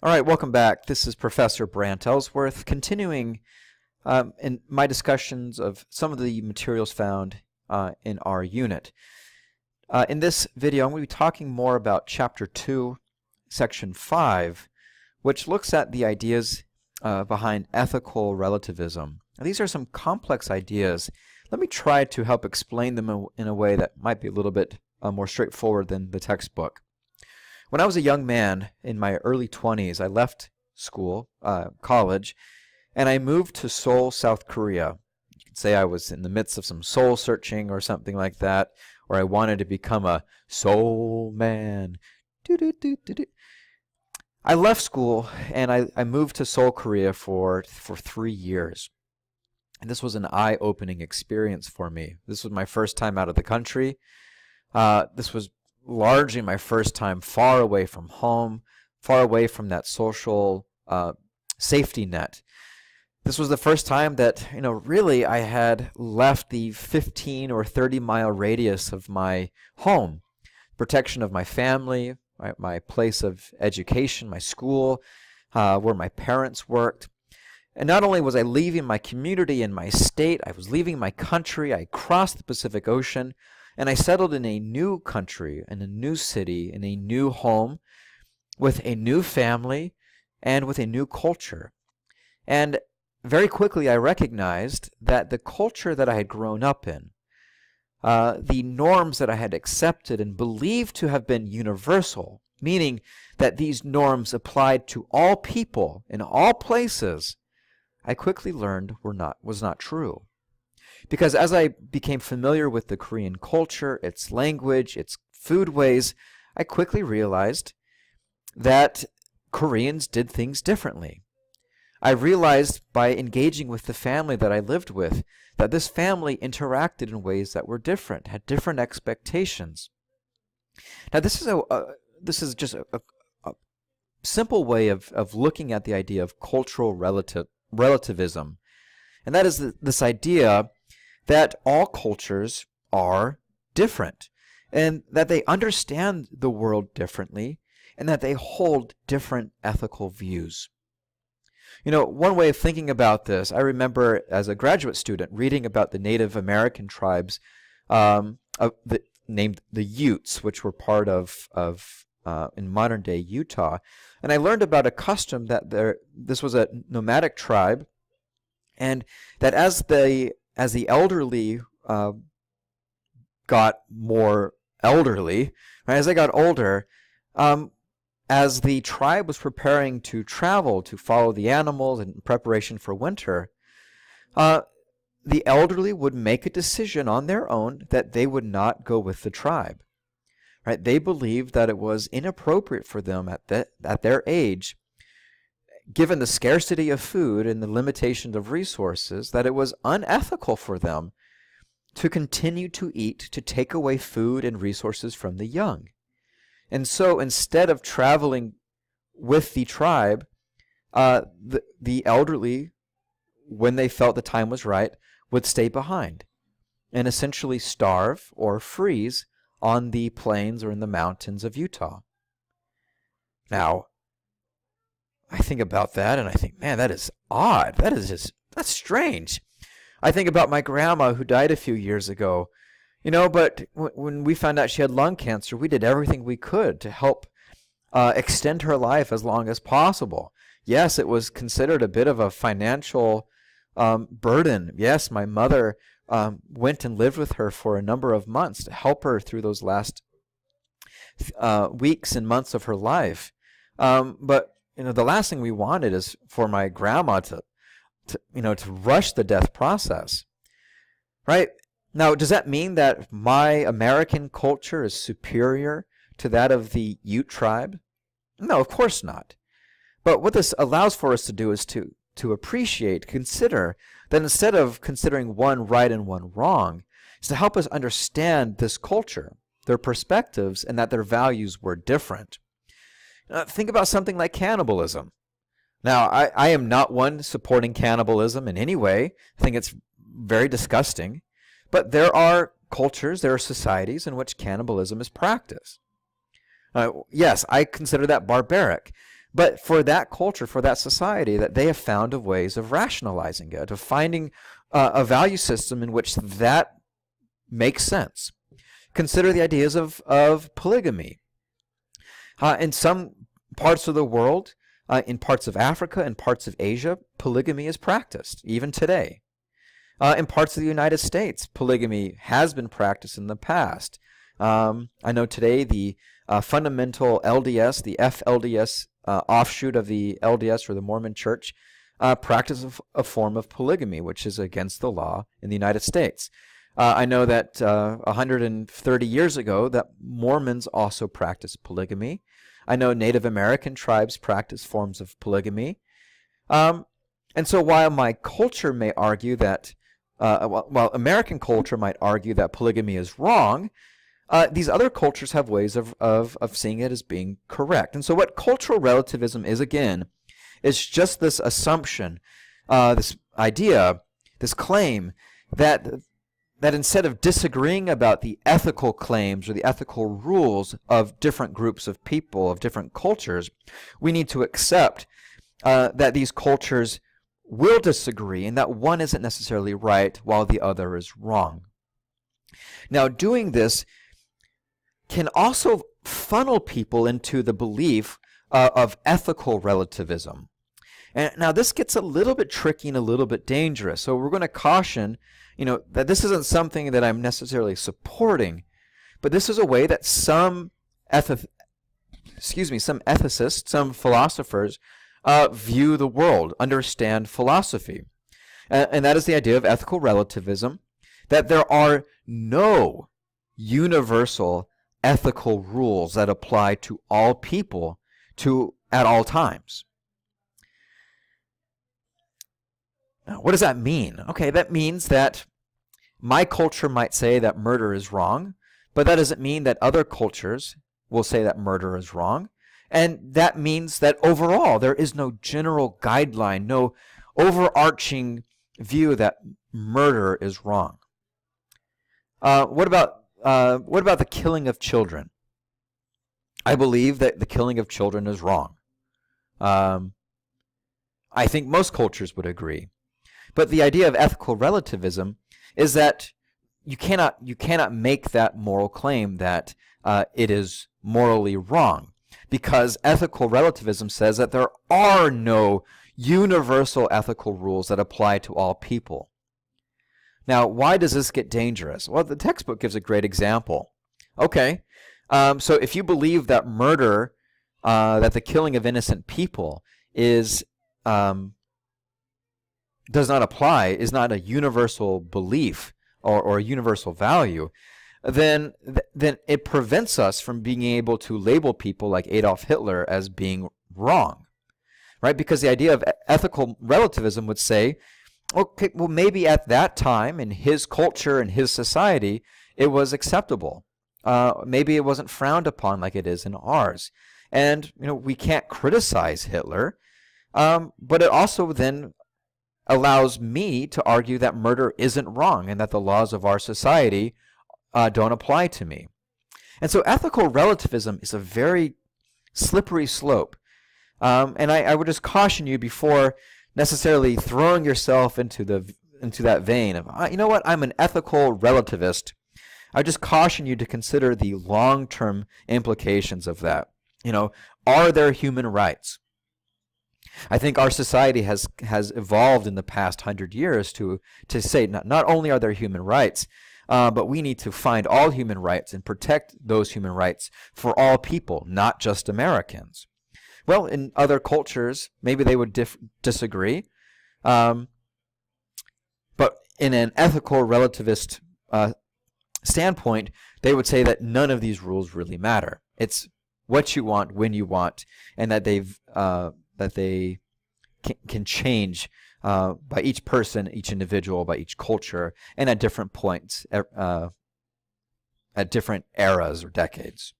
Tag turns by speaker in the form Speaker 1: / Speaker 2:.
Speaker 1: All right, welcome back. This is Professor Brant Ellsworth, continuing in my discussions of some of the materials found in our unit. In this video, I'm going to be talking more about Chapter 2, Section 5, which looks at the ideas behind ethical relativism. Now, these are some complex ideas. Let me try to help explain them in a way that might be a little bit more straightforward than the textbook. When I was a young man in my early 20s, I left school, college, and I moved to Seoul, South Korea. You could say I was in the midst of some soul searching or something like that, or I wanted to become a soul man. I left school and I moved to Seoul, Korea for 3 years. And this was an eye-opening experience for me. This was my first time out of the country. This was largely my first time far away from home, far away from that social safety net. This was the first time that, really I had left the 15 or 30 mile radius of my home, protection of my family, my place of education, my school, where my parents worked. And not only was I leaving my community and my state, I was leaving my country. I crossed the Pacific Ocean. And I settled in a new country, in a new city, in a new home, with a new family, and with a new culture. And very quickly I recognized that the culture that I had grown up in, the norms that I had accepted and believed to have been universal, meaning that these norms applied to all people in all places, I quickly learned was not true. Because as I became familiar with the Korean culture, its language, its foodways, I quickly realized that Koreans did things differently. I realized by engaging with the family that I lived with that this family interacted in ways that were different, had different expectations. Now this is just a simple way of looking at the idea of cultural relativism. And that is this idea that all cultures are different, and that they understand the world differently, and that they hold different ethical views. One way of thinking about this, I remember as a graduate student reading about the Native American tribes named the Utes, which were part of in modern-day Utah. And I learned about a custom that this was a nomadic tribe, and that as the elderly got more elderly, right, as they got older, as the tribe was preparing to travel to follow the animals in preparation for winter, the elderly would make a decision on their own that they would not go with the tribe. Right? They believed that it was inappropriate for them at their age, given the scarcity of food and the limitations of resources, that it was unethical for them to continue to eat, to take away food and resources from the young. And so instead of traveling with the tribe, the elderly, when they felt the time was right, would stay behind and essentially starve or freeze on the plains or in the mountains of Utah. Now, I think about that and I think, man, that is odd. That's strange. I think about my grandma who died a few years ago, but when we found out she had lung cancer, we did everything we could to help extend her life as long as possible. Yes, it was considered a bit of a financial burden. Yes, my mother went and lived with her for a number of months to help her through those last weeks and months of her life. But the last thing we wanted is for my grandma to rush the death process, right? Now, does that mean that my American culture is superior to that of the Ute tribe? No, of course not. But what this allows for us to do is to appreciate, consider that instead of considering one right and one wrong, is to help us understand this culture, their perspectives, and that their values were different. Think about something like cannibalism. Now, I am not one supporting cannibalism in any way. I think it's very disgusting. But there are cultures, there are societies in which cannibalism is practiced. Yes, I consider that barbaric. But for that culture, for that society, that they have found ways of rationalizing it, of finding a value system in which that makes sense. Consider the ideas of polygamy. In some parts of the world, in parts of Africa and parts of Asia, polygamy is practiced, even today. In parts of the United States, polygamy has been practiced in the past. I know today the fundamental LDS, the FLDS offshoot of the LDS or the Mormon Church, practice a form of polygamy, which is against the law in the United States. I know that 130 years ago that Mormons also practiced polygamy. I know Native American tribes practice forms of polygamy. And so while my culture may argue that, while American culture might argue that polygamy is wrong, these other cultures have ways of seeing it as being correct. And so what cultural relativism is, again, is just this assumption, this idea, this claim that instead of disagreeing about the ethical claims or the ethical rules of different groups of people, of different cultures, we need to accept that these cultures will disagree and that one isn't necessarily right while the other is wrong. Now, doing this can also funnel people into the belief of ethical relativism. And now this gets a little bit tricky and a little bit dangerous. So we're going to caution, that this isn't something that I'm necessarily supporting, but this is a way that some ethicists, some philosophers view the world, understand philosophy. And that is the idea of ethical relativism, that there are no universal ethical rules that apply to all people at all times. Now, what does that mean? Okay, that means that my culture might say that murder is wrong, but that doesn't mean that other cultures will say that murder is wrong. And that means that overall there is no general guideline, no overarching view that murder is wrong. What about the killing of children? I believe that the killing of children is wrong. I think most cultures would agree. But the idea of ethical relativism is that you cannot make that moral claim that it is morally wrong, because ethical relativism says that there are no universal ethical rules that apply to all people. Now, why does this get dangerous? Well, the textbook gives a great example. Okay, so if you believe that murder, that the killing of innocent people is does not apply, is not a universal belief or a universal value, then it prevents us from being able to label people like Adolf Hitler as being wrong, right? Because the idea of ethical relativism would say, okay, well, maybe at that time in his culture and his society, it was acceptable. Maybe it wasn't frowned upon like it is in ours. And we can't criticize Hitler, but it also then allows me to argue that murder isn't wrong and that the laws of our society don't apply to me. And so ethical relativism is a very slippery slope. And I would just caution you before necessarily throwing yourself into that vein of, you know what, I'm an ethical relativist. I just caution you to consider the long-term implications of that. Are there human rights? I think our society has evolved in the past 100 years to say not only are there human rights, but we need to find all human rights and protect those human rights for all people, not just Americans. Well, in other cultures, maybe they would disagree, but in an ethical relativist standpoint, they would say that none of these rules really matter. It's what you want, when you want, and that they can change by each person, each individual, by each culture, and at different points, at different eras or decades.